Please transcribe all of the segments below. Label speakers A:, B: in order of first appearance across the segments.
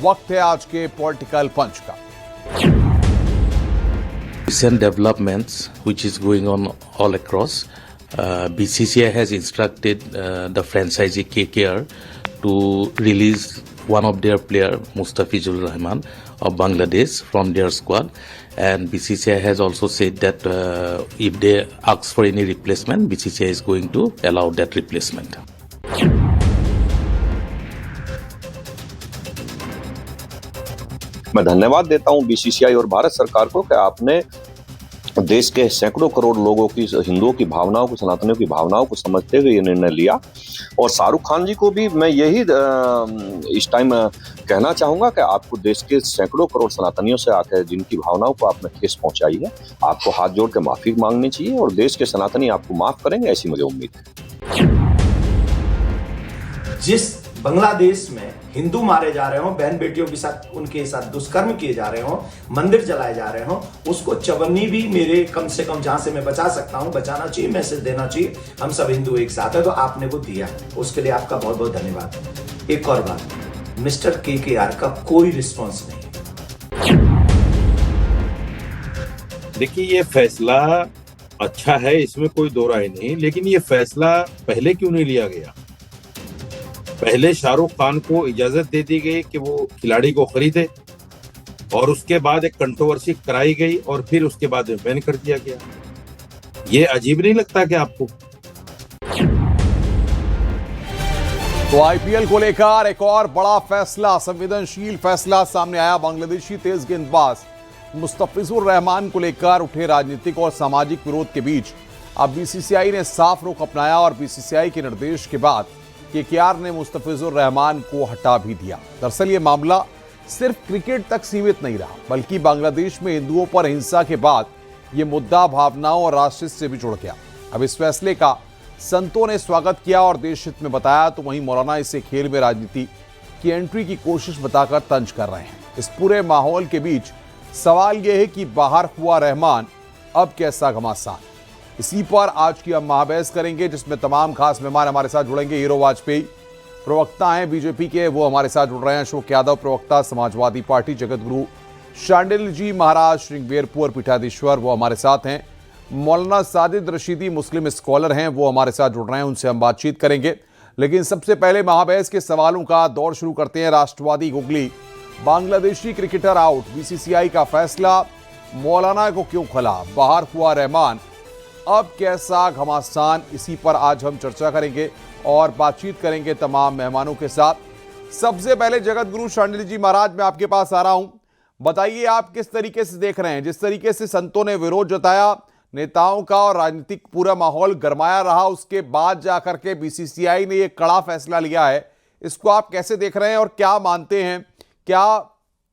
A: वक्त है आज के पॉलिटिकल पंच का।
B: Recent developments which is going on all across, BCCI has instructed the franchisee KKR to release one of their player Mustafizur Rahman of Bangladesh from their squad, and BCCI has also said that if they ask for any replacement, BCCI is going to allow that replacement.
C: मैं धन्यवाद देता हूं BCCI और भारत सरकार को कि आपने देश के सैकड़ों करोड़ लोगों की, हिंदुओं की भावनाओं को, सनातनियों की भावनाओं को समझते हुए ये निर्णय लिया। और शाहरुख खान जी को भी मैं यही इस टाइम कहना चाहूंगा कि आपको देश के सैकड़ों करोड़ सनातनियों से आकर जिनकी भावनाओं को आपने ठेस पहुंचाई है, आपको हाथ जोड़ के माफी मांगनी चाहिए और देश के सनातनी आपको माफ करेंगे, ऐसी मुझे उम्मीद है।
D: जिस बांग्लादेश में हिंदू मारे जा रहे हो, बहन बेटियों के साथ उनके साथ दुष्कर्म किए जा रहे हो, मंदिर जलाए जा रहे हो, उसको चवन्नी भी मेरे कम से कम जहां से मैं बचा सकता हूं बचाना चाहिए, मैसेज देना चाहिए। हम सब हिंदू एक साथ है, तो आपने वो दिया, उसके लिए आपका बहुत बहुत धन्यवाद। एक और बात, मिस्टर केकेआर का कोई रिस्पॉन्स नहीं।
E: देखिए, ये फैसला अच्छा है, इसमें कोई दो राय नहीं, लेकिन ये फैसला पहले क्यों नहीं लिया गया? पहले शाहरुख खान को इजाजत दे दी गई कि वो खिलाड़ी को खरीदे, और उसके बाद एक कंट्रोवर्सी कराई गई और फिर उसके बाद बैन कर दिया गया। ये अजीब नहीं लगता कि आपको?
A: तो आईपीएल को लेकर एक और बड़ा फैसला, संवेदनशील फैसला सामने आया। बांग्लादेशी तेज गेंदबाज मुस्तफिजुर रहमान को लेकर उठे राजनीतिक और सामाजिक विरोध के बीच अब बीसीसीआई ने साफ रुख अपनाया और बीसीसीआई के निर्देश के बाद केकेआर ने मुस्तफिजुर रहमान को हटा भी दिया। दरअसल ये मामला सिर्फ क्रिकेट तक सीमित नहीं रहा, बल्कि बांग्लादेश में हिंदुओं पर हिंसा के बाद ये मुद्दा भावनाओं और राष्ट्र से भी जुड़ गया। अब इस फैसले का संतों ने स्वागत किया और देश हित में बताया, तो वहीं मौलाना इसे खेल में राजनीति की एंट्री की कोशिश बताकर तंज कर रहे हैं। इस पूरे माहौल के बीच सवाल यह है कि बाहर हुआ रहमान अब कैसा घमासान। इसी पर आज की हम महाबहस करेंगे, जिसमें तमाम खास मेहमान हमारे साथ जुड़ेंगे। हीरो वाजपेयी प्रवक्ता हैं बीजेपी के, वो हमारे साथ जुड़ रहे हैं। अशोक यादव प्रवक्ता समाजवादी पार्टी, जगत गुरु शांडिल जी महाराज श्रृंगेरपुर और पीठाधीश्वर, वो हमारे साथ हैं। मौलाना साजिद रशीदी मुस्लिम स्कॉलर हैं, वो हमारे साथ जुड़ रहे हैं, उनसे हम बातचीत करेंगे। लेकिन सबसे पहले महाबहस के सवालों का दौर शुरू करते हैं। राष्ट्रवादी गुगली, बांग्लादेशी क्रिकेटर आउट, बीसीसीआई का फैसला, मौलाना को क्यों खला, बाहर हुआ रहमान, अब कैसा घमासान, इसी पर आज हम चर्चा करेंगे और बातचीत करेंगे तमाम मेहमानों के साथ। सबसे पहले जगत गुरु शांडिल जी महाराज, मैं आपके पास आ रहा हूं। बताइए आप किस तरीके से देख रहे हैं, जिस तरीके से संतों ने विरोध जताया, नेताओं का और राजनीतिक पूरा माहौल गरमाया रहा, उसके बाद जाकर के बीसीसीआई ने यह कड़ा फैसला लिया है, इसको आप कैसे देख रहे हैं और क्या मानते हैं? क्या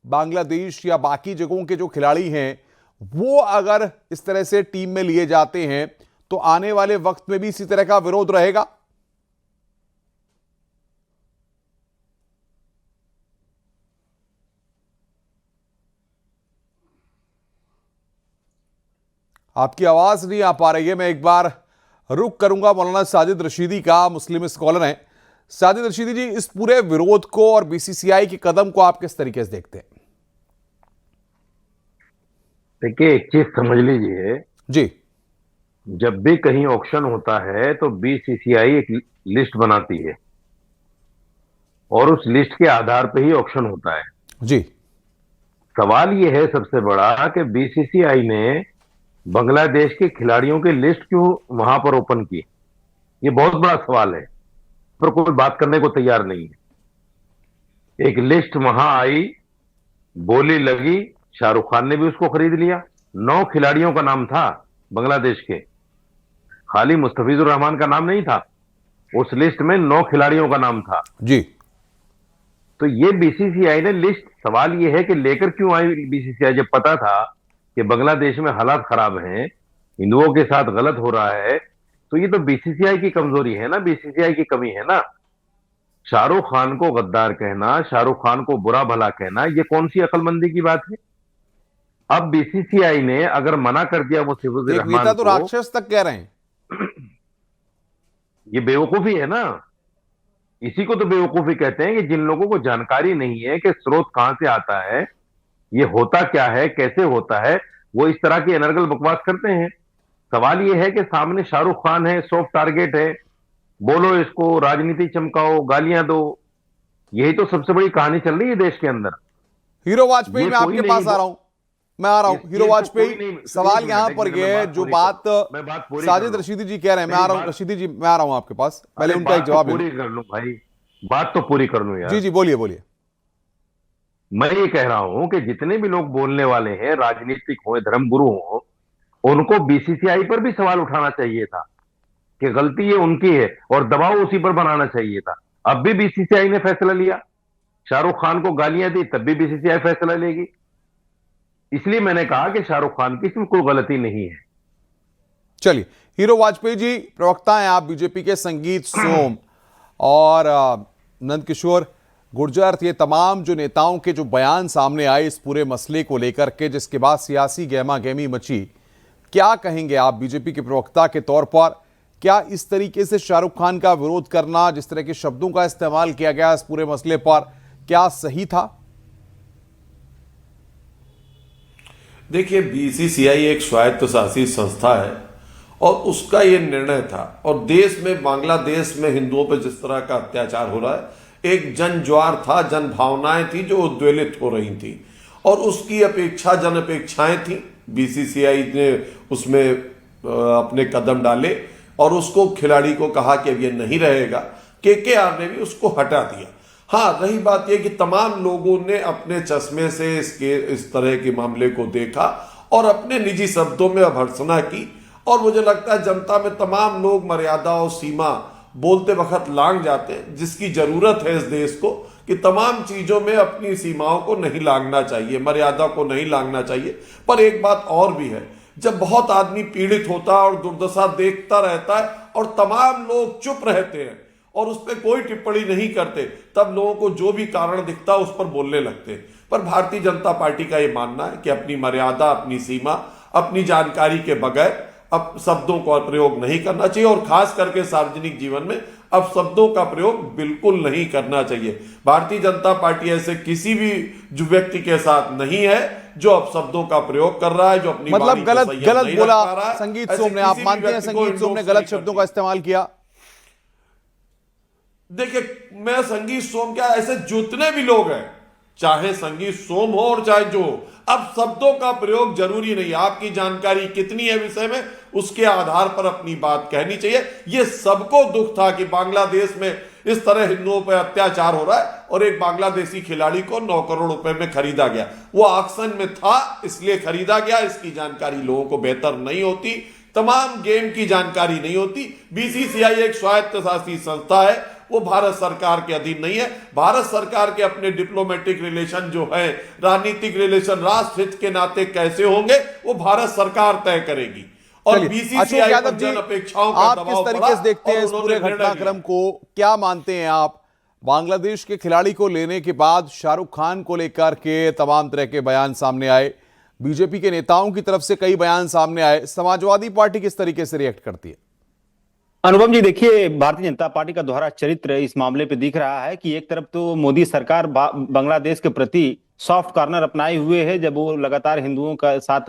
A: बांग्लादेश या बाकी जगहों के जो खिलाड़ी हैं वो अगर इस तरह से टीम में लिए जाते हैं तो आने वाले वक्त में भी इसी तरह का विरोध रहेगा? आपकी आवाज नहीं आ पा रही है, मैं एक बार रुक करूंगा। मौलाना साजिद रशीदी का, मुस्लिम स्कॉलर हैं। साजिद रशीदी जी, इस पूरे विरोध को और बीसीसीआई के कदम को आप किस तरीके से देखते हैं?
F: देखिए, एक चीज समझ लीजिए
A: जी,
F: जब भी कहीं ऑक्शन होता है तो बीसीसीआई एक लिस्ट बनाती है और उस लिस्ट के आधार पर ही ऑक्शन होता है।
A: जी,
F: सवाल यह है सबसे बड़ा कि बीसीसीआई ने बांग्लादेश के खिलाड़ियों की लिस्ट क्यों वहां पर ओपन की? ये बहुत बड़ा सवाल है, पर कोई बात करने को तैयार नहीं है। एक लिस्ट वहां आई, बोली लगी, शाहरुख खान ने भी उसको खरीद लिया। 9 खिलाड़ियों का नाम था बांग्लादेश के, खाली मुस्तफिजुर रहमान का नाम नहीं था उस लिस्ट में, 9 खिलाड़ियों का नाम था
A: जी।
F: तो ये बीसीसीआई ने लिस्ट, सवाल ये है कि लेकर क्यों आई बीसीसीआई, जब पता था कि बांग्लादेश में हालात खराब हैं, हिंदुओं के साथ गलत हो रहा है। तो ये तो बीसीसीआई की कमजोरी है ना, बीसीसीआई की कमी है ना। शाहरुख खान को गद्दार कहना, शाहरुख खान को बुरा भला कहना, ये कौन सी अक्लमंदी की बात है? अब बीसीसीआई ने अगर मना कर दिया मुस्तफिजुर रहमान
A: नेता तो राक्षस तक कह रहे हैं।
F: ये बेवकूफी है ना, इसी को तो बेवकूफी कहते हैं कि जिन लोगों को जानकारी नहीं है कि स्रोत कहां से आता है, ये होता क्या है, कैसे होता है, वो इस तरह की अनर्गल बकवास करते हैं। सवाल ये है कि सामने शाहरुख खान है, सॉफ्ट टारगेट है, बोलो इसको, राजनीति चमकाओ, गालियां दो, यही तो सबसे बड़ी कहानी चल रही है देश के अंदर।
A: हीरो वाजपेयी,
F: ये
A: मैं
F: कोई
A: आपके
F: नहीं
A: पास आ रहा हूं, मैं आ रहा हूं। हीरो
F: ये तो
A: वाजपेयी,
F: कोई नहीं।
A: सवाल
F: एक
A: यहां
F: मिनट,
A: पर
F: एक मिनट,
A: यह
F: मैं
A: है,
F: बात
A: जो
F: पूरी
A: बात
F: मैं बात पूरी
A: साजिद
F: कर लूं।
A: रशीदी जी कह रहे हैं, मैं आ
F: मेरी
A: रहा हूं,
F: बात-
A: रशीदी जी मैं आ रहा हूं आपके पास, पहले
F: अरे
A: उनका एक
F: बात तो
A: जवाब ले
F: पूरी
A: लूं।
F: कर लूं भाई, बात तो पूरी कर लूं
A: जी
F: यार।
A: जी, बोलिए बोलिए।
F: मैं ये कह रहा हूं कि जितने भी लोग बोलने वाले हैं, राजनीतिक हो, धर्मगुरु हो, उनको बीसीसीआई पर भी सवाल उठाना चाहिए था कि गलती ये उनकी है और दबाव उसी पर बनाना चाहिए था। अब भी बीसीसीआई ने फैसला लिया, शाहरुख खान को गालियां दी, तब भी बीसीसीआई फैसला लेगी। इसलिए मैंने कहा कि शाहरुख खान की इसमें कोई गलती नहीं है।
A: चलिए, हीरो वाजपेयी जी प्रवक्ता हैं आप बीजेपी के, संगीत सोम और नंदकिशोर गुर्जर, ये तमाम जो नेताओं के जो बयान सामने आए इस पूरे मसले को लेकर के, जिसके बाद सियासी गहमा गहमी मची, क्या कहेंगे आप बीजेपी के प्रवक्ता के तौर पर? क्या इस तरीके से शाहरुख खान का विरोध करना, जिस तरह के शब्दों का इस्तेमाल किया गया इस पूरे मसले पर, क्या सही था?
G: देखिए, बीसीसीआई एक स्वायत्तशासी संस्था है और उसका ये निर्णय था। और देश में, बांग्लादेश में हिंदुओं पर जिस तरह का अत्याचार हो रहा है, एक जन ज्वार था, जन भावनाएं थी जो उद्वेलित हो रही थी और उसकी अपेक्षा, जन अपेक्षाएं थी। बीसीसीआई ने उसमें अपने कदम डाले और उसको, खिलाड़ी को कहा कि अब ये नहीं रहेगा। केकेआर ने भी उसको हटा दिया। हाँ, रही बात यह कि तमाम लोगों ने अपने चश्मे से इस तरह के मामले को देखा और अपने निजी शब्दों में अभर्त्सना की। और मुझे लगता है जनता में तमाम लोग मर्यादा और सीमा बोलते वक्त लांघ जाते हैं, जिसकी जरूरत है इस देश को कि तमाम चीजों में अपनी सीमाओं को नहीं लांघना चाहिए, मर्यादा को नहीं लांघना चाहिए। पर एक बात और भी है, जब बहुत आदमी पीड़ित होता है और दुर्दशा देखता रहता है और तमाम लोग चुप रहते हैं और उस पर कोई टिप्पणी नहीं करते, तब लोगों को जो भी कारण दिखता है उस पर बोलने लगते हैं। पर भारतीय जनता पार्टी का ये मानना है कि अपनी मर्यादा, अपनी सीमा, अपनी जानकारी के बगैर अब शब्दों का प्रयोग नहीं करना चाहिए और खास करके सार्वजनिक जीवन में अब शब्दों का प्रयोग बिल्कुल नहीं करना चाहिए। भारतीय जनता पार्टी ऐसे किसी भी जो व्यक्ति के साथ नहीं है जो अब शब्दों का प्रयोग कर रहा है, जो अपनी
A: मतलब
G: वाणी को
A: गलत
G: संयम
A: गलत
G: नहीं
A: बोला
G: रख पा रहा है।
A: संगीत
G: ऐसे
A: सोम ने, आप
G: किसी भी
A: मानते हैं
G: व्यक्ति को
A: संगीत सोम ने
G: endorse
A: गलत
G: नहीं
A: शब्दों
G: करती।
A: का इस्तेमाल किया?
G: देखिए, मैं संगीत सोम क्या, ऐसे जितने भी लोग हैं, चाहे संगीत सोम हो और चाहे जो, अब शब्दों का प्रयोग जरूरी नहीं। आपकी जानकारी कितनी है विषय में, उसके आधार पर अपनी बात कहनी चाहिए। यह सबको दुख था कि बांग्लादेश में इस तरह हिंदुओं पर अत्याचार हो रहा है और एक बांग्लादेशी खिलाड़ी को 9 करोड़ रुपए में खरीदा गया। वो ऑक्शन में था इसलिए खरीदा गया। इसकी जानकारी लोगों को बेहतर नहीं होती, तमाम गेम की जानकारी नहीं होती। बीसीसीआई एक स्वायत्तशासी संस्था है, वो भारत सरकार के अधीन नहीं है। भारत सरकार के अपने डिप्लोमेटिक रिलेशन जो है, राजनीतिक रिलेशन राष्ट्र हित के नाते कैसे होंगे, वो भारत सरकार तय करेगी। और
A: अशोक
G: बीसीसीआई
A: यादव
G: पर
A: जी,
G: जन अपेक्षाओं का
A: आप
G: दबाव
A: किस तरीके
G: पड़ा
A: से देखते हैं
G: और
A: इस पूरे
G: उन्होंने निर्णय
A: घटनाक्रम
G: लिया।
A: को? क्या मानते हैं आप, बांग्लादेश के खिलाड़ी को लेने के बाद शाहरुख खान को लेकर के तमाम तरह के बयान सामने आए, बीजेपी के नेताओं की तरफ से कई बयान सामने आए, समाजवादी पार्टी किस तरीके से रिएक्ट करती है?
H: अनुपम जी, देखिए, भारतीय जनता पार्टी का दोहरा चरित्र इस मामले पे दिख रहा है कि एक तरफ तो मोदी सरकार बांग्लादेश के प्रति सॉफ्ट कॉर्नर अपनाए हुए है, जब वो लगातार हिंदुओं का साथ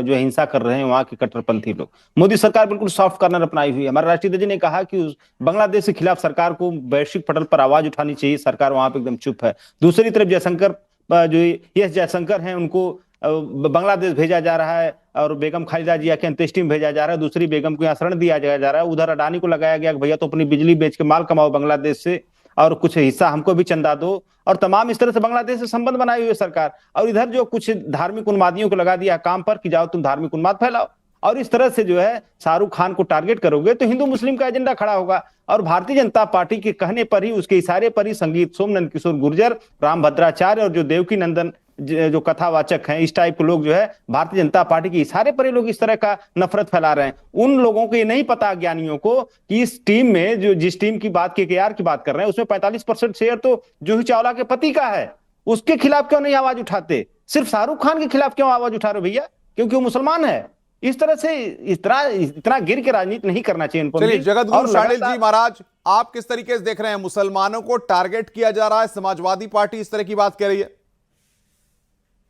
H: जो हिंसा कर रहे हैं वहां के कट्टरपंथी लोग। मोदी सरकार बिल्कुल सॉफ्ट कॉर्नर अपनाई हुई है। हमारे राष्ट्रीय अध्यक्ष ने कहा कि उस बांग्लादेश के खिलाफ सरकार को वैश्विक पटल पर आवाज उठानी चाहिए, सरकार वहां पर एकदम चुप है। दूसरी तरफ जयशंकर, जो एस जयशंकर हैं, उनको बांग्लादेश भेजा जा रहा है और बेगम खालिदा जिया के अंत्येष्टि में भेजा जा रहा है। दूसरी बेगम को यहाँ शरण दिया जा रहा है। उधर अडानी को लगाया गया कि भैया तो अपनी बिजली बेच के माल कमाओ बांग्लादेश से और कुछ हिस्सा हमको भी चंदा दो, और तमाम इस तरह से बांग्लादेश से संबंध बनाई हुई है सरकार। और इधर जो कुछ धार्मिक उन्मादियों को लगा दिया काम पर कि जाओ तुम धार्मिक उन्माद फैलाओ, और इस तरह से जो है शाहरुख खान को टारगेट करोगे तो हिंदू मुस्लिम का एजेंडा खड़ा होगा। और भारतीय जनता पार्टी के कहने पर ही, उसके इशारे पर ही संगीत सोम, नंदकिशोर गुर्जर, राम भद्राचार्य और जो देवकी नंदन जो कथावाचक हैं, इस टाइप के लोग जो है भारतीय जनता पार्टी के इशारे पर ही लोग इस तरह का नफरत फैला रहे हैं। उन लोगों को ये नहीं पता, ज्ञानियों को, कि इस टीम में जो जिस टीम की बात, केकेआर की बात कर रहे हैं, उसमें 45% शेयर तो जूही चावला के पति का है। उसके खिलाफ क्यों नहीं आवाज उठाते? सिर्फ शाहरुख खान के खिलाफ क्यों आवाज उठा रहे भैया? क्योंकि वो मुसलमान है। इस तरह से इतना इतना गिर के राजनीति नहीं करना चाहिए उनको।
A: चलिए जगत गुरु शांडिल जी महाराज, आप किस तरीके से देख रहे हैं? मुसलमानों को टारगेट किया जा रहा है, समाजवादी पार्टी इस तरह की बात कह रही है।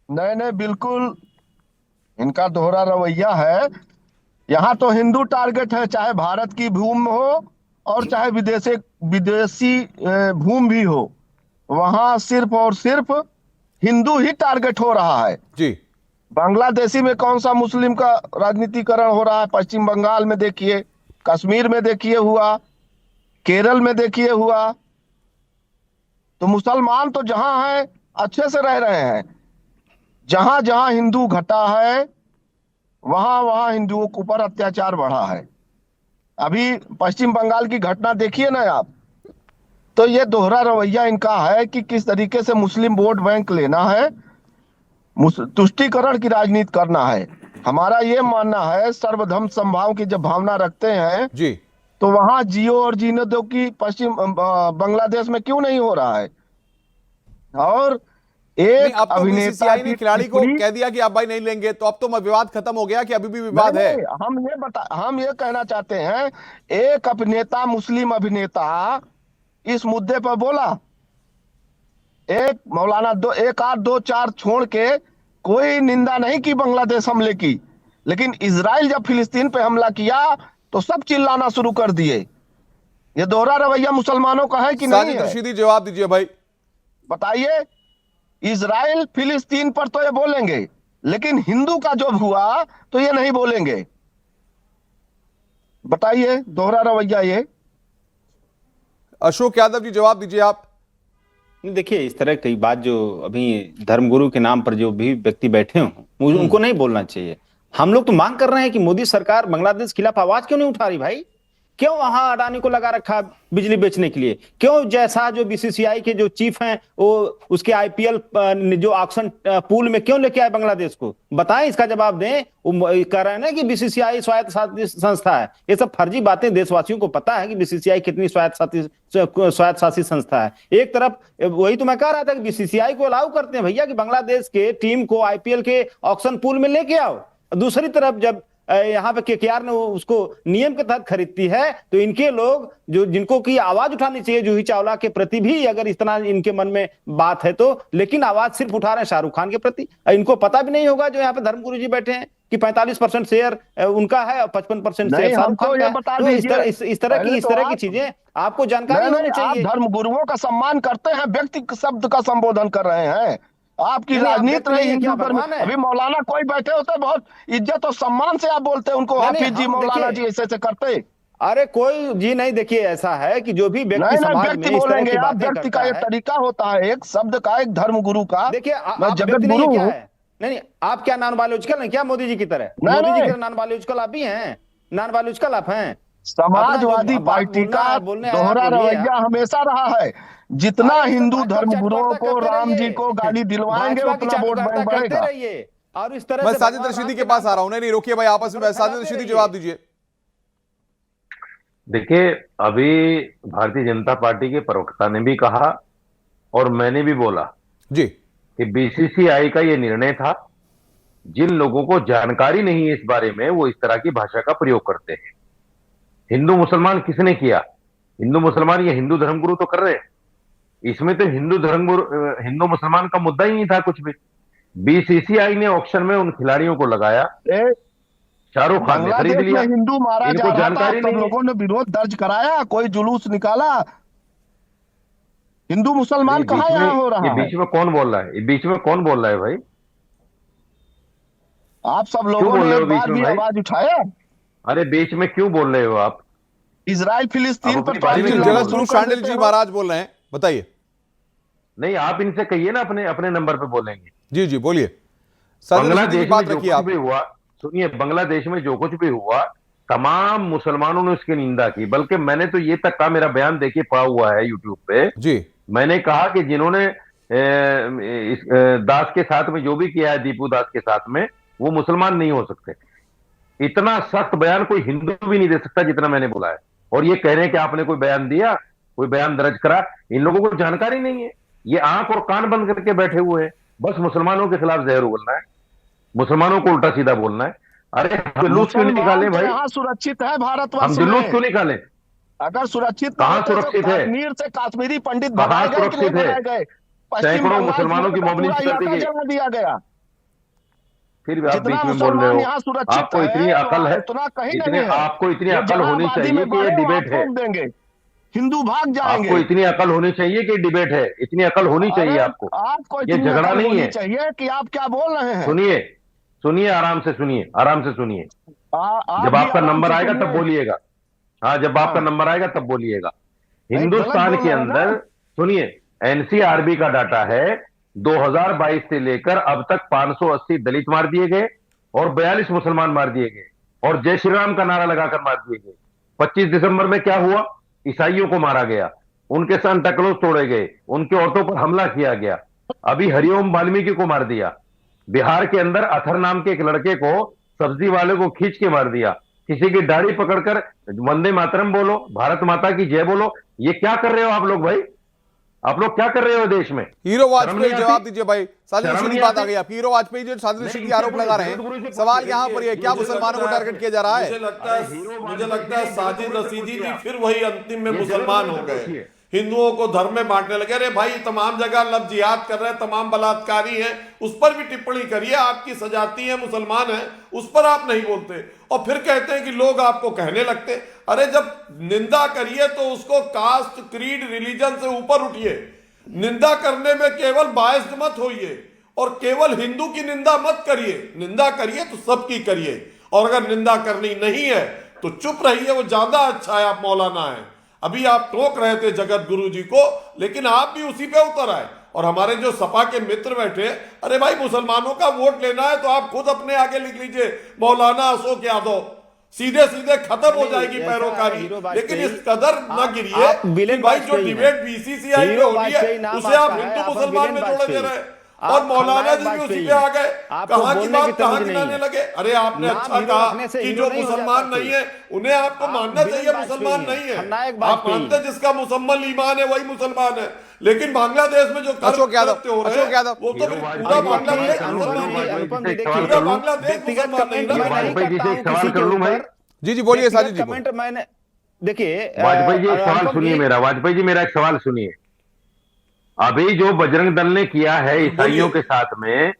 I: नहीं नहीं, बिल्कुल इनका दोहरा रवैया है। यहाँ तो हिंदू टारगेट है, चाहे भारत की भूमि हो और चाहे विदेशी भूमि भी हो, वहां सिर्फ और सिर्फ हिंदू ही टारगेट हो रहा है
A: जी।
I: बांग्लादेशी में कौन सा मुस्लिम का राजनीतिकरण हो रहा है? पश्चिम बंगाल में देखिए, कश्मीर में देखिए हुआ, केरल में देखिए हुआ। तो मुसलमान तो जहां है अच्छे से रह रहे हैं, जहां जहां हिंदू घटा है वहां वहां हिंदुओं के ऊपर अत्याचार बढ़ा है। अभी पश्चिम बंगाल की घटना देखिए ना आप, तो ये दोहरा रवैया इनका है कि किस तरीके से मुस्लिम वोट बैंक लेना है, तुष्टीकरण की राजनीति करना है। हमारा ये मानना है सर्वधर्म समभाव की जब भावना रखते हैं
A: जी,
I: तो वहां जियो और जीने दो की पश्चिम बांग्लादेश में क्यों नहीं हो रहा है? और एक
A: अब तो
I: अभिनेता
A: बीसीसीआई ने खिलाड़ी को कह दिया कि आप भाई नहीं लेंगे, तो अब तो विवाद खत्म हो गया कि अभी भी विवाद है?
I: हम ये कहना चाहते हैं, एक अभिनेता, मुस्लिम अभिनेता इस मुद्दे पर बोला, एक मौलाना एक आध दो चार छोड़ के कोई निंदा नहीं की बांग्लादेश हमले की, लेकिन इजराइल जब फिलिस्तीन पे हमला किया तो सब चिल्लाना शुरू कर दिए। ये दोहरा रवैया मुसलमानों का है कि नहीं
A: साजिद
I: है?
A: रशीदी जवाब दीजिए भाई,
I: बताइए। इजराइल फिलिस्तीन पर तो ये बोलेंगे, लेकिन हिंदू का जो हुआ तो ये नहीं बोलेंगे। बताइए, दोहरा रवैया ये।
A: अशोक यादव जी जवाब दीजिए आप।
H: देखिए, इस तरह की बात जो अभी धर्मगुरु के नाम पर जो भी व्यक्ति बैठे हों उनको नहीं बोलना चाहिए। हम लोग तो मांग कर रहे हैं कि मोदी सरकार बांग्लादेश के खिलाफ आवाज क्यों नहीं उठा रही भाई? क्यों वहां अडानी को लगा रखा बिजली बेचने के लिए? क्यों जैसा जो बीसीसीआई के जो चीफ हैं वो उसके आईपीएल जो ऑक्शन पूल में क्यों लेके आए बांग्लादेश को? बताएं, इसका जवाब दें। वो कह रहे हैं ना कि बीसीसीआई स्वायत्त संस्था है। ये सब फर्जी बातें, देशवासियों को पता है कि बीसीसीआई कितनी स्वायत्त शासित संस्था है। एक तरफ वही तो मैं कह रहा था कि बीसीसीआई को अलाउ करते हैं भैया कि बांग्लादेश के टीम को आईपीएल के ऑक्शन पूल में लेके आओ। दूसरी तरफ जब यहाँ पे केकेआर ने उसको नियम के तहत खरीदती है, तो इनके लोग जो जिनको की आवाज उठानी चाहिए जूही चावला के प्रति भी अगर इतना इनके मन में बात है तो, लेकिन आवाज सिर्फ उठा रहे हैं शाहरुख खान के प्रति। इनको पता भी नहीं होगा जो यहाँ पे धर्मगुरु जी बैठे हैं कि 45% शेयर उनका है और 55% शेयर शाहरुख खान का है। तो इस तरह की चीजें आपको जानकारी होनी चाहिए।
I: धर्मगुरुओं का सम्मान करते हैं, व्यक्ति शब्द का संबोधन कर रहे हैं। आपकी राजनीति नहीं हिंदू धर्म। अभी मौलाना कोई बैठे होते, बहुत इज्जत और सम्मान से आप बोलते हैं उनको, हाफिज जी, मौलाना जी, ऐसे करते।
H: अरे कोई जी नहीं, देखिए ऐसा है कि जो भी व्यक्ति समाज में इस तरह की बातें
I: व्यक्ति का एक तरीका होता है, एक शब्द का, एक धर्मगुरु का।
H: देखिए, मैं जगत गुरु हूं। नहीं, आप क्या नॉन बायोलॉजिकल हैं क्या मोदी जी की तरह? मोदी जी की तरह नॉन बायोलॉजिकल आप भी हैं? नॉन बायोलॉजिकल आप हैं?
I: समाजवादी पार्टी का दोहरा रवैया हमेशा रहा है, जितना हिंदू धर्मगुरुओं को, राम जी को गाली दिलवाएंगे उतना वोट बैंक बढ़ेगा।
H: और इस तरह
A: मैं साजिद रशीदी के पास आ रहा हूं। नहीं रोकिए भाई, आपस में साजिद रशीदी जवाब दीजिए।
F: देखिए, अभी भारतीय जनता पार्टी के प्रवक्ता ने भी कहा और मैंने भी बोला
A: जी
F: कि बीसीसीआई का यह निर्णय था। जिन लोगों को जानकारी नहीं है इस बारे में, वो इस तरह की भाषा का प्रयोग करते हैं। हिंदू मुसलमान किसने किया? हिंदू मुसलमान, ये हिंदू धर्मगुरु तो कर रहे हैं। इसमें तो हिंदू मुसलमान का मुद्दा ही नहीं था कुछ भी। बीसीसीआई ने ऑक्शन में उन खिलाड़ियों को लगाया, शाहरुख खान ने खरीद लिया।
I: हिंदू मारा जा रहा था,
F: नहीं,
I: लोगों ने विरोध दर्ज कराया, कोई जुलूस निकाला। हिंदू मुसलमान कहाँ यहाँ हो रहा है?
F: बीच में कौन बोल रहा है? बीच में कौन बोल रहा है भाई?
I: आप सब लोगों ने एक बार भी आवाज उठाया?
F: अरे बीच में क्यों बोल रहे हो आप?
I: इजराइल फिलिस्तीन पर
A: जगत गुरु शांडिल जी महाराज बोल रहे हैं, बताइए।
F: नहीं, आप इनसे कहिए ना, अपने नंबर पे बोलेंगे।
A: जी जी बोलिए।
F: बांग्लादेश में जो कुछ भी हुआ, सुनिए, बांग्लादेश में जो कुछ भी हुआ, तमाम मुसलमानों ने उसकी निंदा की। बल्कि मैंने तो ये तक कहा, मेरा बयान देखिए पड़ा हुआ है यूट्यूब पे
A: जी, मैंने
F: कहा कि जिन्होंने दास के साथ में जो भी किया है, दीपू दास के साथ में, वो मुसलमान नहीं हो सकते। इतना सख्त बयान कोई हिंदू भी नहीं दे सकता जितना मैंने बोला है। और ये कह रहे हैं कि आपने कोई बयान दिया, कोई बयान दर्ज करा, इन लोगों को जानकारी नहीं है। ये आंख और कान बंद करके बैठे हुए हैं, बस मुसलमानों के खिलाफ जहर उगलना है, मुसलमानों को उल्टा सीधा बोलना है। अरे हम जुलूस क्यों नहीं निकाले भाई?
I: यहाँ सुरक्षित है
F: हम
I: भारतवर्ष
F: जुलूस
I: में।
F: क्यों निकाले?
I: अगर सुरक्षित
F: कहाँ
I: होते तो
F: सुरक्षित है?
I: कश्मीर से कश्मीरी पंडित
F: कहाँ
I: भगाए गए कि नहीं
F: सुरक्षित है?
I: भगाए गए? पश्चिम
F: सैकड़ों
I: बंगाल
F: मुसलमानों की
I: पूरा
F: मोबिलिटी कर दी
I: इलाका
F: गई।
I: जला दिया गया।
F: फिर भी आप
I: जितना
F: बीच में बोल रहे
I: मुसलमान
F: हो।
I: यहाँ सुरक्षित
F: आपको इतनी
I: है,
F: अकल है,
I: उतना कहीं
F: इतने
I: नहीं है।
F: आपको इतनी
I: ये
F: अकल
I: जहाँ
F: होनी
I: आबादी
F: चाहिए
I: में
F: कि ये
I: बढ़े, वहाँ
F: डिबेट है।
I: ठोक देंगे, हिंदू भाग जाएंगे।
F: आपको इतनी अकल होनी चाहिए कि डिबेट है, इतनी अकल होनी चाहिए
I: अरे
F: आपको।
I: आपको
F: ये
I: इतनी
F: झगड़ा
I: अकल
F: नहीं
I: होनी
F: है।
I: चाहिए कि आप क्या बोल रहे हैं।
F: सुनिए, सुनिए, आराम से सुनिए, आराम से सुनिए।
I: आप
F: जब
I: भी
F: आपका
I: आराम
F: नंबर
I: से
F: आएगा
I: सुनिए।
F: तब बोलिएगा। हाँ, जब आपका
I: हाँ।
F: नंबर आएगा तब बोलिएगा।
I: गलत
F: हिंदुस्तान
I: बोल
F: के
I: रहे हैं ना।
F: अंदर सुनिए, एनसीआरबी का डाटा है 2022 से लेकर अब तक 580 दलित मार दिए गए और 42 मुसलमान मार दिए गए और जय श्री राम का नारा लगाकर मार दिए गए। 25 दिसंबर में क्या हुआ? ईसाइयों को मारा गया, उनके सांता क्लॉज तोड़े गए, उनके औरतों पर हमला किया गया। अभी हरिओम वाल्मीकि को मार दिया। बिहार के अंदर अथर नाम के एक लड़के को सब्जी वाले को खींच के मार दिया। किसी की दाढ़ी पकड़कर वंदे मातरम बोलो, भारत माता की जय बोलो। ये क्या कर रहे हो आप लोग भाई? आप लोग क्या कर रहे हो देश में?
A: हीरो
F: शर्म
A: वाजपेयी
F: नहीं
A: जवाब
F: आती?
A: दीजिए भाई। साजिश
F: शर्म
A: की
F: नहीं
A: बात आ
F: आती?
A: गई आपकी। हीरो वाजपेयी जो साजिश
F: नहीं,
A: की आरोप लगा रहे
F: गुरु जी
A: हैं,
F: को
A: सवाल यहाँ पर ये क्या
G: मुझे
A: मुसलमानों को
G: लगता है-
A: टारगेट किया जा रहा है?
G: मुझे लगता है साजिद रशीदी जी फिर वही अंतिम में
F: ये
G: मुसलमान
F: जरूर
G: हो गए,
F: देखिए।
G: हिंदुओं को धर्म में बांटने लगे। अरे भाई, तमाम जगह लफ्ज जिहाद कर रहे हैं, तमाम बलात्कारी हैं, उस पर भी टिप्पणी करिए। आपकी सजाती है, मुसलमान है, उस पर आप नहीं बोलते और फिर कहते हैं कि लोग आपको कहने लगते। अरे जब निंदा करिए तो उसको कास्ट, क्रीड, रिलीजन से ऊपर उठिए। निंदा करने में केवल बायस्ड मत होइए और केवल हिंदू की निंदा मत करिए। निंदा करिए तो सबकी करिए और अगर निंदा करनी नहीं है तो चुप रहिए, वो ज्यादा अच्छा है। आप मौलाना हैं, अभी आप टोक रहे थे जगत गुरु जी को, लेकिन आप भी उसी पे उतर आए। और हमारे जो सपा के मित्र बैठे, अरे भाई मुसलमानों का वोट लेना है तो आप खुद अपने आगे लिख लीजिए मौलाना अशोक यादव, सीधे सीधे खत्म हो जाएगी पैरोकारी। लेकिन इस कदर न गिरिए कि भाई जो डिबेट बीसीसीआई में हो रही है उसे आप हिंदू मुसलमान में जोड़े दे रहे हैं और मौलाना जी भी उसी पे आ गए। कहाँ की बात कहाँ गिनाने लगे। अरे आपने अच्छा कहा कि जो मुसलमान नहीं है उन्हें आपको मानना चाहिए, मुसलमान नहीं है। आप मानते जिसका मुसम्मल ईमान है वही मुसलमान है, लेकिन बांग्लादेश में जो
A: अशोक यादव,
G: हो रहे
A: अशोक यादव,
G: हैं वो तो पूरा बांग्लादेश मुसलमान नहीं है।
H: अनुपम जी
G: पूरा
H: देखिए,
G: बांग्लादेश
H: व्यक्तिगत
G: मुसलमान
H: कमेंट
G: नहीं
H: मैं
G: है।
H: नहीं
F: वाजपेयी जी
H: करता
F: से
H: हूं
F: एक सवाल
H: किसी के
F: कर लूं भाई?
H: ऊपर।
A: जी जी बोलिए साजिद
H: व्यक्तिगत
A: जी।
H: कमेंट मैंने देखिए
F: वाजपेयी जी एक सवाल
H: अनुपम
F: सुनिए
H: जी,
F: मेरा। वाजपेयी जी मेरा एक सवाल सुनिए। अभी जो बजरंग दल ने किया है ईसाइयों के साथ में,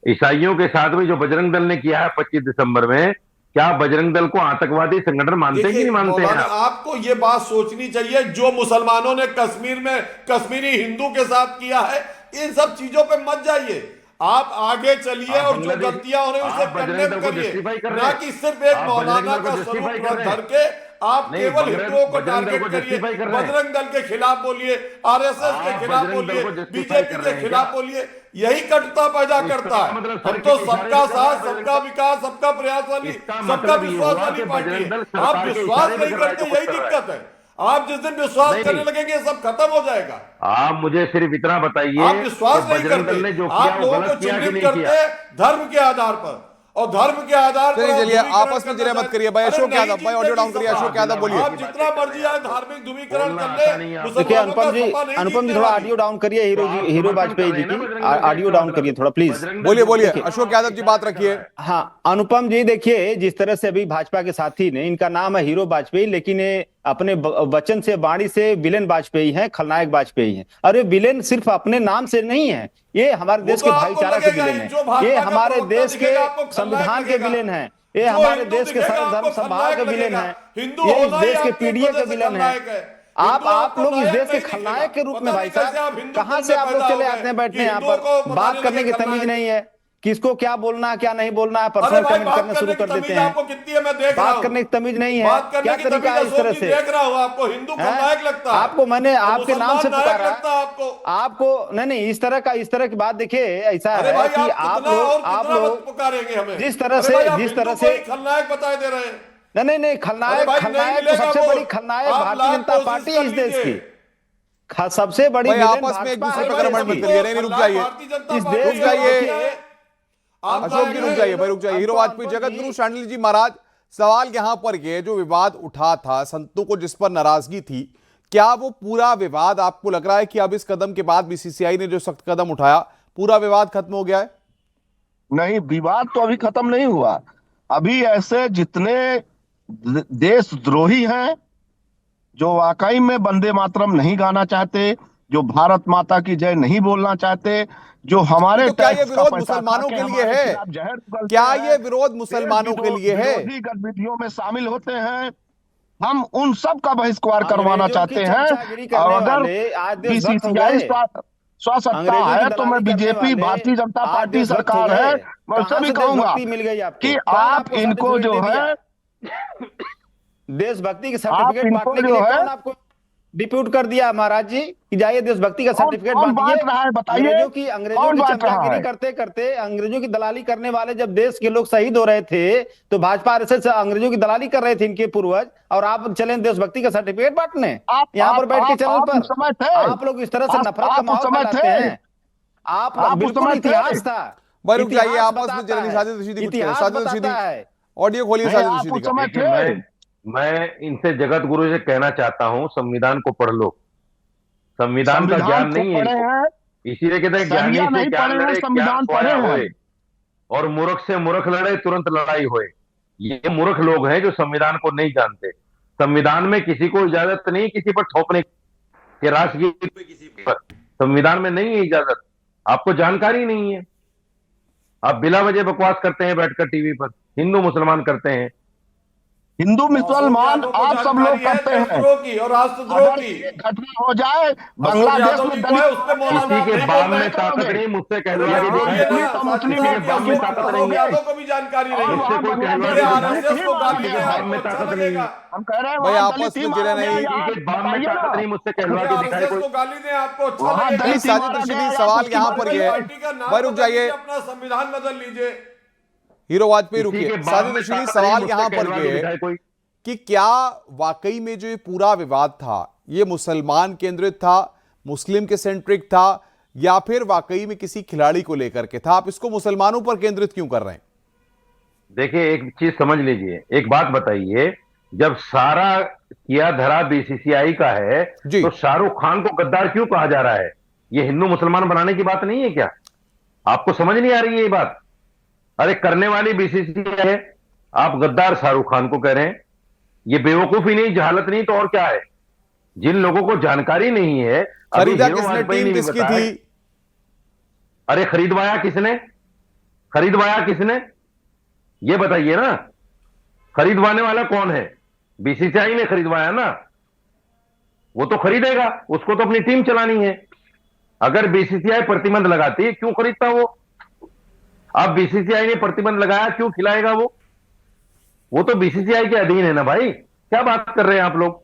F: ईसाइयों के साथ में जो बजरंग दल ने किया है 25 दिसंबर में, क्या बजरंग दल को आतंकवादी संगठन मानते हैं कि नहीं मानते हैं
G: मौलाना,
F: आप?
G: आपको ये बात सोचनी चाहिए, जो मुसलमानों ने कश्मीर में कश्मीरी हिंदू के साथ किया है, इन सब चीजों पे मत जाइए। आप आगे चलिए और जो गलतियां हो रही है उसे कंडेम करिए, ना कि सिर्फ एक मौलाना का स्वरूप धर के आप केवल हिंदुओं को टारगेट करिए। बजरंग दल के खिलाफ बोलिए, आरएसएस के खिलाफ बोलिए, बीजेपी के खिलाफ बोलिए, यही कटता पैदा करता है। हम तो सबका साथ, सबका विकास, सबका प्रयास वाली, सबका विश्वास वाली पार्टी है। आप विश्वास नहीं करते, यही दिक्कत है। आप जिस दिन विश्वास करने लगेंगे सब खत्म हो जाएगा।
F: आप मुझे सिर्फ इतना बताइए,
G: आप विश्वास नहीं
F: बजरंग दल ने
G: करते,
F: जो किया
G: आप
F: वो
G: लोगों को
F: गलत किया कि
G: चिन्हित
F: नहीं किया?
G: करते धर्म के आधार पर और धर्म के आधार पर
A: चलिए चलिए,
G: ध्रुवीकरण
A: आपस में जिरे मत करिए भाई।
G: अरे
A: अशोक
G: नहीं
A: यादव भाई, ऑडियो डाउन करिए।
G: जीतेगी
A: अशोक यादव बोलिए।
G: आप जितना मर्जी आए धार्मिक ध्रुवीकरण
F: बोलना
G: कर
F: आता नहीं
G: ले,
F: है आपको।
H: देखिए
G: मुसलमानों का
H: अनुपम जी,
G: सपा नहीं
H: अनुपम जी
G: जीतने
H: थोड़ा
G: वाली।
H: ऑडियो डाउन करिए। हीरो वाजपेयी जी की ऑडियो डाउन करिए थोड़ा प्लीज।
A: बोलिए बोलिए अशोक यादव जी, बात रखिए।
H: हाँ अनुपम जी देखिए, जिस तरह से अभी भाजपा के साथी ने, इनका नाम है हीरो वाजपेयी, लेकिन ये अपने वचन से, वाणी से विलेन वाजपेयी हैं, खलनायक वाजपेयी हैं। और ये विलेन सिर्फ अपने नाम से नहीं है, ये हमारे देश के भाईचारा के विलेन है, ये हमारे देश के संविधान के विलेन है, ये हमारे देश के धर्म संभाव के विलेन है, ये इस देश के पीडीए के विलेन है। आप लोग इस देश के खलनायक के रूप में भाई साहब कहां से आप लोग चले आते हैं बैठने यहाँ पर? बात करने की तमीज नहीं है, किसको क्या बोलना है क्या नहीं बोलना है, पर्सनल कमेंट करना शुरू कर देते हैं। बात करने की तमीज नहीं है, क्या तरीका है इस तरह से?
G: देख रहा हूं आपको हिंदू खलनायक लगता है।
H: आपको मैंने आपके नाम से पुकारा
G: लगता है
H: आपको नहीं, इस तरह की बात देखिए, ऐसा है कि आप लोग
G: पुकारेंगे हमें
H: जिस तरह से
G: खलनायक बताए दे रहे हैं।
H: नहीं, खलनायक तो सबसे बड़ी खलनायक भारतीय जनता पार्टी है इस देश की। सबसे बड़ी
A: भाई आपस में एक दूसरे पर गड़बड़ मत करिए। नहीं रुक जाइए,
H: इस देश
A: रुक जाइए अशोक जी, रुक जाइए भाई, रुक जाइए। हीरो वाजपेयी, जगत गुरु शांडिल जी महाराज, सवाल यहां पर ये जो विवाद उठा था, संतों को जिस पर नाराजगी थी, क्या वो पूरा विवाद आपको लग रहा है कि अब इस कदम के बाद बीसीसीआई ने जो सख्त कदम उठाया, पूरा विवाद खत्म हो गया है?
I: नहीं, विवाद तो अभी खत्म नहीं हुआ। अभी ऐसे जितने देशद्रोही हैं, जो वाकई में वंदे मातरम नहीं गाना चाहते, जो भारत माता की जय नहीं बोलना चाहते, जो हमारे
A: तो क्या ये
I: टैक्स का
A: विरोध
I: पैसा
A: मुसलमानों
I: खा
A: के
I: के
A: लिए
I: हमारे
A: है?
I: खिलाफ जहर उगलते
A: क्या
I: हैं,
A: ये विरोध मुसलमानों के लिए है?
I: विरोधी गतिविधियों में शामिल होते हैं, हम उन सब का बहिष्कार करवाना
H: अंग्रेजों की
I: चाहते हैं।
H: चमचागिरी
I: और
H: करने
I: अगर
H: वाले आज देशभक्त हो
I: बीसीसीआई
H: गए।
I: स्वसत्ता
H: अंग्रेजों की
I: है तो मैं
H: दलाली करने
I: बीजेपी
H: वाले
I: भारतीय जनता
H: आज
I: पार्टी
H: देशभक्त हो
I: सरकार है,
H: गए।
I: मैं उससे
H: कहां
I: भी
H: से
I: कहूंगा
H: देशभक्ति मिल गई आपको?
I: कि
H: कौन
I: आप
H: आपको
I: इनको
H: सर्टिफिकेट
I: जो
H: दे दिया?
I: है,
H: देशभक्ति के
I: आप
H: सर्टिफिकेट
I: इनको
H: बांटने के
I: जो
H: लिए
I: है,
H: कौन आपको डिप्यूट कर दिया महाराज जी कि जाइए देशभक्ति का
I: कौन
H: सर्टिफिकेट
I: कौन
H: बांटिए?
I: बांट रहा है बताइए,
H: अंग्रेजों
I: कौन
H: की
I: बांट रहा
H: चमचागिरी
I: है?
H: करते करते, अंग्रेजों की दलाली करने वाले जब देश के लोग शहीद हो रहे थे तो भाजपा आरएसएस अंग्रेजों की दलाली कर रहे थे इनके पूर्वज, और आप चले देशभक्ति का सर्टिफिकेट बांटने यहाँ पर बैठ के चैनल
I: आप
H: पर?
I: उस समय थे,
H: आप लोग इस तरह से नफरत का
I: आप उस
H: माहौल
I: समय
H: फैलाते
I: थे,
H: हैं। आप
I: आप उस
H: बिल्कुल
I: समय
H: इतिहास
I: थे।
H: था,
A: भाई रुक जाइए,
H: इतिहास
A: आपस में
H: बताता
A: जल्दी
H: है,
A: साजिद रशीदी कुछ
H: इतिहास
A: साजिद रशीदी
H: बताता है।
A: ऑडियो खोलिए
I: नहीं,
A: साजिद
I: आप
A: रशीदी
I: उस
A: का।
I: समय
F: देखिए,
I: थे।
F: मैं इनसे जगत गुरु से कहना चाहता हूं, संविधान को पढ़ लो। संविधान का
I: संविधान
F: ज्ञान
I: को
F: नहीं है
I: पढ़े
F: इनको,
I: हैं,
F: इसीलिए कहते हैं ज्ञानी
I: सरिया
F: से
I: नहीं
F: ज्ञान
I: पढ़े हैं,
F: लड़े, ज्ञान
I: संविधान
F: खोया
I: पढ़े
F: होए,
I: हैं।
F: और मूर्ख से मूर्ख लड़े तुरंत लड़ाई होए। ये मूर्ख लोग हैं जो संविधान को नहीं जानते। संविधान में किसी को इजाजत नहीं किसी पर थोपने के, राष्ट्रगीत पे किसी पर संविधान में नहीं है इजाजत। आपको जानकारी नहीं है, आप बिला वजह बकवास करते हैं बैठकर टीवी पर, हिंदू मुसलमान करते हैं।
I: हिंदू मुसलमान आप सब लोग करते हैं।
G: देशद्रोह की और राष्ट्रद्रोह
I: अगर
G: की।
I: ये घटना हो जाए
G: अशोक
I: बांग्लादेश
G: यादव
I: में
G: जी को है, उस पे मौलाना
F: किसी के
G: नहीं
F: बाप
G: बोल रहे
F: में ताकत
I: करोगे?
F: नहीं, मुझसे
G: अरे
F: कहलवा के
G: यहाँ
F: दिखाए
G: ये
F: कोई।
G: ना,
I: तो
G: साजिद
I: मुस्लिम
F: किसी के
G: साहब की
F: बाप में
G: अशोक
F: ताकत नहीं है,
G: यादव को भी जानकारी नहीं
I: और
G: है।
F: मुझसे
I: वहाँ
F: कोई कहलवा
I: बांग्लादेश
F: के
G: ये
I: में
F: दिखाए।
G: आरएसएस को गाली
F: किसी
G: दे
F: के बाप
G: आपको
F: में
G: अच्छा
F: ताकत नहीं
G: लगेगा?
F: है,
I: हम कह रहे हैं
A: भाई
I: वहाँ
A: आपस
I: दलित ही
A: में
I: मारा
A: जरा
I: गया
A: नहीं।
I: यार,
F: किसी के बाप में
I: बताइए ना।
F: ताकत नहीं, मुझसे कहलवा
G: ये
F: के दिखाए
G: आरएसएस
F: कोई।
G: को गाली दे आपको अच्छा
I: वहाँ
G: लगेगा?
I: दलित ही
A: साजिद
I: मारा
A: रशीदी,
I: गया यार,
A: सवाल
I: उसकी
A: यहाँ
I: बात
A: पर
I: करिए।
A: ये है।
G: पार्टी का नाम
A: भाई रुक
G: बदल लीजिए,
A: जाइए,
G: अपना संविधान बदल लीजिए।
A: हीरो वाजपेयी
F: किसी
A: रुकिए।
F: के बाप
A: साजिद
F: में
A: रशीदी,
F: ताकत नहीं,
A: सवाल
F: मुझसे
A: यहाँ पर
F: कहलवा के
A: ये है
F: दिखाए कोई।
A: कि क्या वाकई में जो ये पूरा विवाद था ये मुसलमान केंद्रित था, मुस्लिम के सेंट्रिक था, या फिर वाकई में किसी खिलाड़ी को लेकर के था? आप इसको मुसलमानों पर केंद्रित क्यों कर रहे हैं?
F: देखिए, एक चीज समझ लीजिए, एक बात बताइए, जब सारा किया धरा बीसीसीआई का है
A: जी।
F: तो शाहरुख खान को गद्दार क्यों कहा जा रहा है? ये हिंदू मुसलमान बनाने की बात नहीं है क्या? आपको समझ नहीं आ रही है ये बात? अरे करने वाली बीसीसीआई है, आप गद्दार शाहरुख खान को कह रहे हैं। ये बेवकूफी नहीं, जहालत नहीं तो और क्या है? जिन लोगों को जानकारी नहीं है, अभी
A: खरीदा
F: हीरो
A: किसने,
F: वाजपेयी
A: टीम
F: ने भी
A: किसकी
F: बताया।
A: थी?
F: अरे खरीदवाया किसने? खरीदवाया किसने? ये बताइए ना, खरीदवाने वाला कौन है? बीसीसीआई ने खरीदवाया ना, वो तो खरीदेगा, उसको तो अपनी टीम चलानी है। अगर बीसीसीआई प्रतिबंध लगाती, क्यों खरीदता वो? अब बीसीसीआई ने प्रतिबंध लगाया, क्यों खिलाएगा वो? वो तो बीसीसीआई के अधीन है ना भाई। क्या बात कर रहे हैं आप लोग?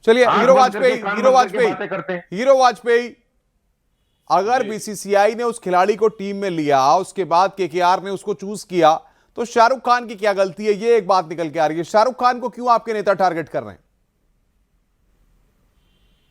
A: चलिए,
F: आंख
A: हीरो
F: बंद
A: वाजपेयी,
F: करके, कान
A: हीरो
F: बंद करके
A: वाजपेयी,
F: बातें करते हैं।
A: हीरो वाजपेयी, अगर बीसीसीआई ने उस खिलाड़ी को टीम में लिया, उसके बाद केकेआर ने उसको चूज किया, तो शाहरुख खान की क्या गलती है? ये एक बात निकल के आ रही है। शाहरुख खान को क्यों आपके नेता टारगेट कर रहे हैं?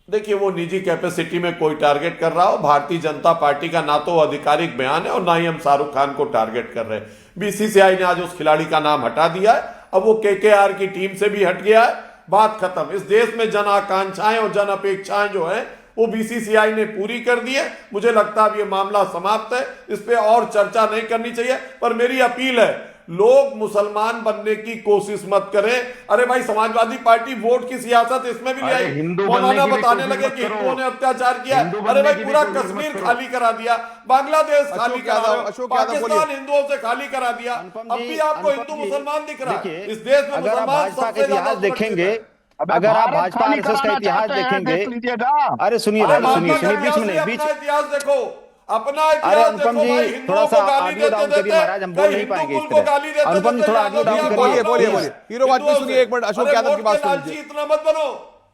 G: देखिए, वो निजी कैपेसिटी में कोई टारगेट कर रहा हो, भारतीय जनता पार्टी का ना तो आधिकारिक बयान है और ना ही हम शाहरुख खान को टारगेट कर रहे हैं। बीसीसीआई ने आज उस खिलाड़ी का नाम हटा दिया है, अब वो केकेआर की टीम से भी हट गया है, बात खत्म। इस देश में जन आकांक्षाएं और जन अपेक्षाएं जो है वो बीसीसीआई ने पूरी कर दी है। मुझे लगता है अब ये मामला समाप्त है, इस पे और चर्चा नहीं करनी चाहिए। पर मेरी अपील है, लोग मुसलमान बनने की कोशिश मत करें। अरे भाई, समाजवादी पार्टी वोट की सियासत इसमें भी ले
F: अरे
G: आई।
F: हिंदू
G: मौलाना
F: बनने की भी
G: बताने
F: कोशिश
G: लगे
F: मत
G: कि
F: करो।
G: हिंदुओं ने अत्याचार किया।
F: हिंदू
G: अरे
F: बनने
G: भाई,
F: की भी
G: पूरा
F: कोशिश
G: कश्मीर
F: मत करो।
G: खाली करा दिया, बांग्लादेश खाली
A: अशोक
G: करा
A: यादव,
G: रहे हो,
A: अशोक यादव बोलिए।
G: पाकिस्तान हिंदुओं से खाली करा दिया।
H: अनुपम
G: अब
H: जी,
G: भी आपको
H: अनुपम
G: हिंदू
H: जी,
G: मुसलमान दिख रहा है।
H: देखिए,
G: इस देश में
H: अगर आप
G: मुसलमान
H: भाजपा
G: सबसे
H: का
G: ज्यादा
H: इतिहास
G: सुरक्षित
H: देखेंगे,
G: है।
I: अबे
H: अगर आप
I: भारत
H: भाजपा
I: खाली
H: आरएसएस का
I: कराना
H: इतिहास
I: चाहते हैं,
H: देखेंगे,
I: देख लीजिएगा।
H: अरे सुनिए
G: अरे
H: ना, सुनिए
G: भाजपा
H: सुनिए,
G: का
H: बीच में
G: इतिहास
H: नहीं, बीच,
G: अपना इतिहास देखो, अपना
H: अरे
G: इतिहास
H: अनुपम
G: देखो भाई।
H: जी,
G: हिंदुओं
H: थोड़ा
G: को
H: सा
G: गाली
H: ऑडियो
G: देते
H: डाउन करिए
G: देते
H: महाराज, हम बोल
G: कई
H: नहीं
G: हिंदू
H: पाएंगे
G: कुल
H: इस
G: को
H: तरह।
G: गाली देते
H: अनुपम जी,
G: देते
H: थोड़ा
G: यादव
H: ऑडियो डाउन
G: जी,
H: करिए,
G: आप
A: बोलिए,
G: बात
A: बोलिए।
G: करो।
A: हीरो वाजपेयी
G: हिंदुओं
A: सुनिए
G: से।
A: एक मिनट, अशोक
G: अरे
A: यादव
G: वोट
A: की बात
G: के
A: सुन
G: लालची
A: लीजिए।
G: इतना मत बनो।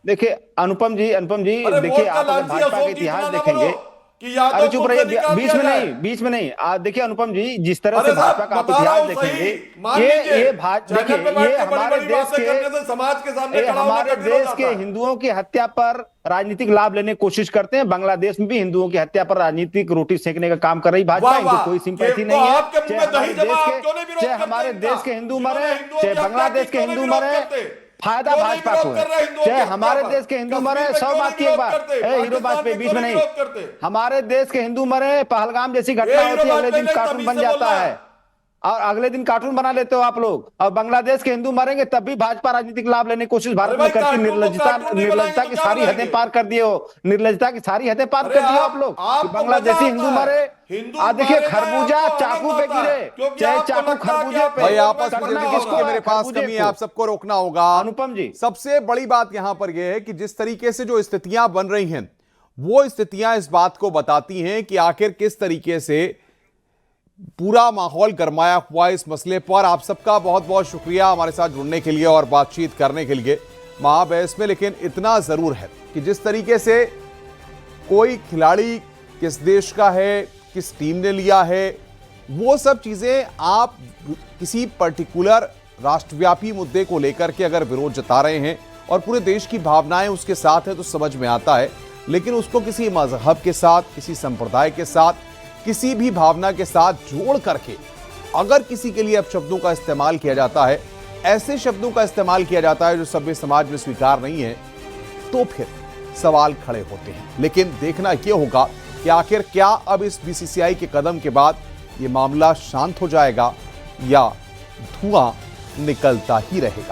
H: देखिए अनुपम जी,
G: अरे
H: देखिए,
G: वोट का
H: आप अगर
G: लालची
H: भाजपा का
G: अशोक जी
H: इतिहास
G: इतना ना
H: देखेंगे,
G: बनो कि यादव
H: अरे चुप
G: को
H: रहिए,
G: निकाल
H: बीच
G: दिया
H: में
G: जाए।
H: नहीं, बीच में नहीं। देखिए अनुपम जी, जिस तरह
G: अरे
H: से भाजपा
G: साहब,
H: का आप
G: बता रहा
H: इतिहास
G: हूं सही,
H: देखेंगे,
G: मान
H: ये
G: लीजिए,
H: देखिए,
G: चैनल पे बैठ
H: ये
G: के बड़ी
H: हमारे
G: बड़ी
H: देश
G: बातें करने
H: के,
G: से समाज के सामने
H: ये
G: खड़ा होना
H: हमारे
G: कठिन हो
H: देश
G: जाता
H: के
G: है।
H: हिंदुओं की हत्या पर राजनीतिक लाभ लेने की कोशिश करते हैं। बांग्लादेश में भी हिंदुओं की हत्या पर राजनीतिक रोटी सेकने का काम कर रही भाजपा।
G: वाह,
H: इनको
G: वाह।
H: कोई सिंपैथी
G: तो
H: नहीं है।
G: आपके मुंह में दही जमा, आप क्यों नहीं विरोध
H: चाहे
G: करते
H: हमारे
G: इनका?
H: देश के हिंदू
G: जिन्होंने
H: मरे,
G: हिंदुओं
H: चाहे
G: की हत्या
H: बांग्लादेश
G: की,
H: के
G: क्यों
H: हिंदू
G: नहीं विरोध
H: मरे,
G: करते?
H: फायदा
G: क्यों नहीं
H: भाजपा
G: विरोध
H: को
G: कर रहे
H: है।
G: हिंदुओं की
H: चाहे
G: हत्या
H: हमारे
G: पर?
H: देश के हिंदू
G: कश्मीर
H: मरे,
G: में
H: 100
G: क्यों
H: बात
G: नहीं
H: की एक
G: विरोध
H: बार,
G: करते?
H: हीरो
G: पाकिस्तान
H: वाजपेयी
G: में
H: बीच
G: क्यों
H: में
G: नहीं
H: नहीं।
G: विरोध करते?
H: हमारे देश के हिंदू मरे, पहलगाम जैसी घटना
G: हीरो
H: होती है, अगले
G: वाजपेयी
H: दिन
G: नहीं,
H: कार्टून
G: तमीज
H: बन
G: से बोल
H: जाता
G: रहा
H: है।
G: है।
H: और अगले दिन कार्टून बना लेते हो आप लोग, और बांग्लादेश के हिंदू मरेंगे तब भी भाजपा राजनीतिक लाभ लेने की कोशिश भारत में करती। निर्लजता की सारी हदें पार कर दिए हो, निर्लजता की सारी हदें पार कर दिए आप लोग। बांग्लादेशी हिंदू मरे, देखिए खरबूजा चाकू पे गिरे, चाहे चाकू खरबूजे पे।
A: भाई आपस में जल्दी मेरे पास कमी है, आप सबको रोकना होगा।
H: अनुपम जी,
A: सबसे बड़ी बात यहां पर यह है कि जिस तरीके से जो स्थितियां बन रही हैं, वो स्थितियां इस बात को बताती हैं कि आखिर किस तरीके से पूरा माहौल गरमाया हुआ इस मसले पर। आप सबका बहुत बहुत शुक्रिया हमारे साथ जुड़ने के लिए और बातचीत करने के लिए महाबहस में। लेकिन इतना जरूर है कि जिस तरीके से कोई खिलाड़ी किस देश का है, किस टीम ने लिया है, वो सब चीजें आप किसी पर्टिकुलर राष्ट्रव्यापी मुद्दे को लेकर के अगर विरोध जता रहे हैं और पूरे देश की भावनाएं उसके साथ है तो समझ में आता है। लेकिन उसको किसी मजहब के साथ, किसी संप्रदाय के साथ, किसी भी भावना के साथ जोड़ करके अगर किसी के लिए अपशब्दों का इस्तेमाल किया जाता है, ऐसे शब्दों का इस्तेमाल किया जाता है जो सभ्य समाज में स्वीकार नहीं है, तो फिर सवाल खड़े होते हैं। लेकिन देखना यह होगा कि आखिर क्या अब इस बीसीसीआई के कदम के बाद यह मामला शांत हो जाएगा या धुआं निकलता ही रहेगा।